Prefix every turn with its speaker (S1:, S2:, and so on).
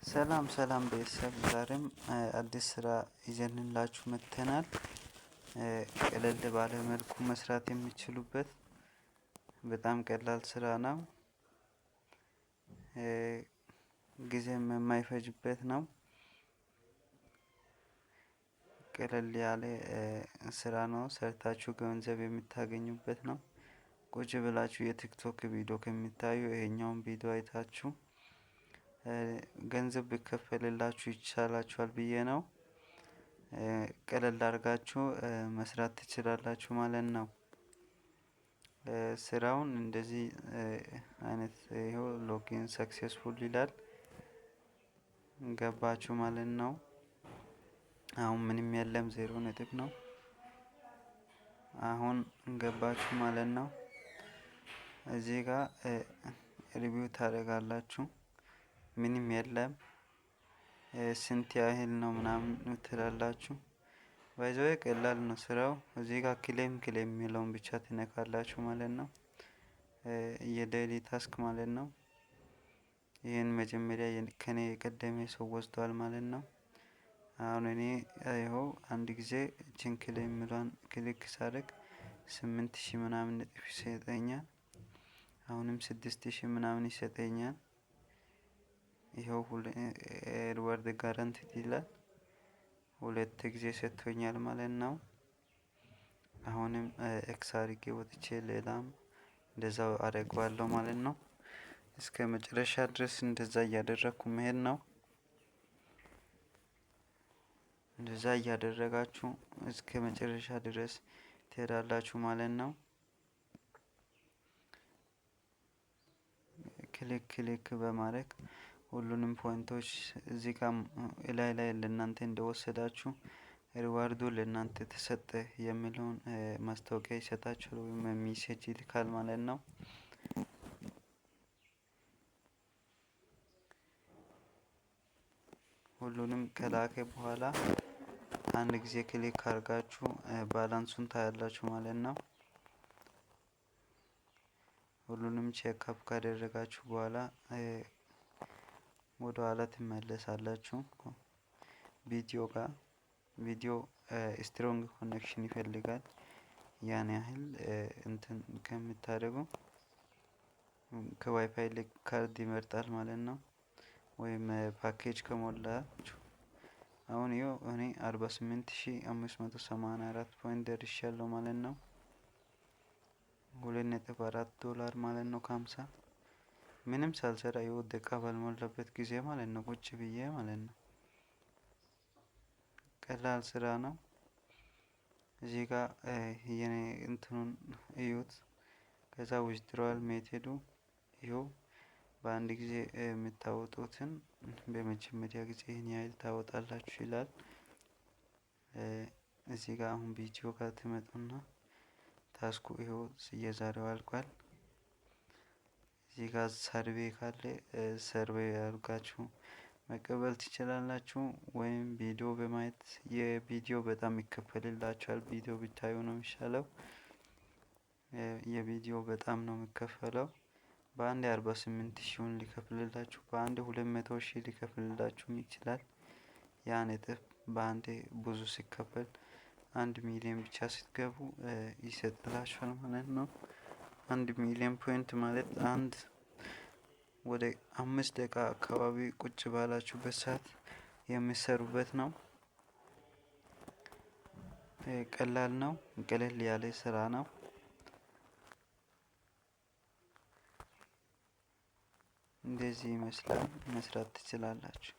S1: ሰላም ሰላም ቤተሰብ ዛሬም አዲስ ስራ ይዘንላችሁ መጥተናል። ቀለል ባለ መልኩ መስራት የሚችሉበት በጣም ቀላል ስራ ነው። ጊዜም የማይፈጅበት ነው። ቀለል ያለ ስራ ነው። ሰርታችሁ ገንዘብ የምታገኙበት ነው። ቁጭ ብላችሁ የቲክቶክ ቪዲዮ ከሚታዩ ይሄኛውን ቪዲዮ አይታችሁ ገንዘብ ቢከፈልላችሁ ይቻላችኋል ብዬ ነው። ቀለል አድርጋችሁ መስራት ትችላላችሁ ማለት ነው። ስራውን እንደዚህ አይነት ይኸው ሎጊን ሰክሰስፉል ይላል። ገባችሁ ማለት ነው። አሁን ምንም የለም፣ ዜሮ ነጥብ ነው። አሁን ገባችሁ ማለት ነው። እዚህ ጋር ሪቪው ታደርጋላችሁ። ምንም የለም። ስንት ያህል ነው ምናምን ትላላችሁ። ባይ ዘ ዌይ ቀላል ነው ስራው። እዚህ ጋር ክሌም የሚለውን ብቻ ትነካላችሁ ማለት ነው። የዴይሊ ታስክ ማለት ነው። ይህን መጀመሪያ ከኔ የቀደመ ሰው ወስዷል ማለት ነው። አሁን እኔ ይኸው አንድ ጊዜ እችን ክሌም የሚለውን ክሊክ ሳደርግ 8000 ምናምን ነጥብ ይሰጠኛል። አሁንም 6000 ምናምን ይሰጠኛል። ይኸው ኤድዋርድ ጋራንቲድ ይላል። ሁለት ጊዜ ሰጥቶኛል ማለት ነው። አሁንም ኤክስ አድርጌ ወጥቼ ሌላም እንደዛው አደርገዋለሁ ማለት ነው። እስከ መጨረሻ ድረስ እንደዛ እያደረኩ መሄድ ነው። እንደዛ እያደረጋችሁ እስከ መጨረሻ ድረስ ትሄዳላችሁ ማለት ነው። ክሊክ በማድረግ ሁሉንም ፖይንቶች እዚህ ጋር ላይ ለእናንተ እንደወሰዳችሁ ሪዋርዱ ለእናንተ ተሰጠ የሚለውን ማስታወቂያ ይሰጣችኋል ወይም ሜሴጅ ይልካል ማለት ነው። ሁሉንም ከላከ በኋላ አንድ ጊዜ ክሊክ አድርጋችሁ ባላንሱን ታያላችሁ ማለት ነው። ሁሉንም ቼክ አፕ ካደረጋችሁ በኋላ ወደ ኋላ ትመለሳላችሁ። ቪዲዮ ስትሮንግ ኮኔክሽን ይፈልጋል። ያን ያህል እንትን ከምታደርጉ ከዋይፋይ ልክ ካርድ ይመርጣል ማለት ነው። ወይም ፓኬጅ ከሞላችሁ አሁን ይኸው እኔ 48584 ፖይንት ደርሻለሁ ማለት ነው። $2.4 ማለት ነው ከ50 ምንም ሳልሰራ ይኸው ደቂቃ ባልሞላበት ጊዜ ማለት ነው ቁጭ ብዬ ማለት ነው። ቀላል ስራ ነው። እዚህ ጋር የኔ እንትኑን እዩት። ከዛ ዊዝድሮዋል ሜቴዱ ይኸው በአንድ ጊዜ የምታወጡትን በመጀመሪያ ጊዜ ይህን ያህል ታወጣላችሁ ይላል። እዚህ ጋር አሁን ቪዲዮ ጋር ትመጡና ታስኩ ይኸው የዛሬው አልቋል። እዚህ ጋር ሰርቬ ካለ ሰርቬ አድርጋችሁ መቀበል ትችላላችሁ። ወይም ቪዲዮ በማየት የቪዲዮ በጣም ይከፈልላችኋል። ቪዲዮ ብታዩ ነው የሚሻለው። የቪዲዮ በጣም ነው የሚከፈለው። በአንድ 48,000 ሊከፍልላችሁ፣ በአንድ 200,000 ሊከፍልላችሁም ይችላል። ያ ነጥብ በአንዴ ብዙ ሲከፈል 1,000,000 ብቻ ስትገቡ ይሰጥላችኋል ማለት ነው። 1,000,000 ፖይንት ማለት አንድ ወደ 5 ደቂቃ አካባቢ ቁጭ ባላችሁበት ሰዓት የሚሰሩበት ነው። ቀላል ነው። ቀለል ያለ ስራ ነው። እንደዚህ ይመስላል። መስራት ትችላላችሁ።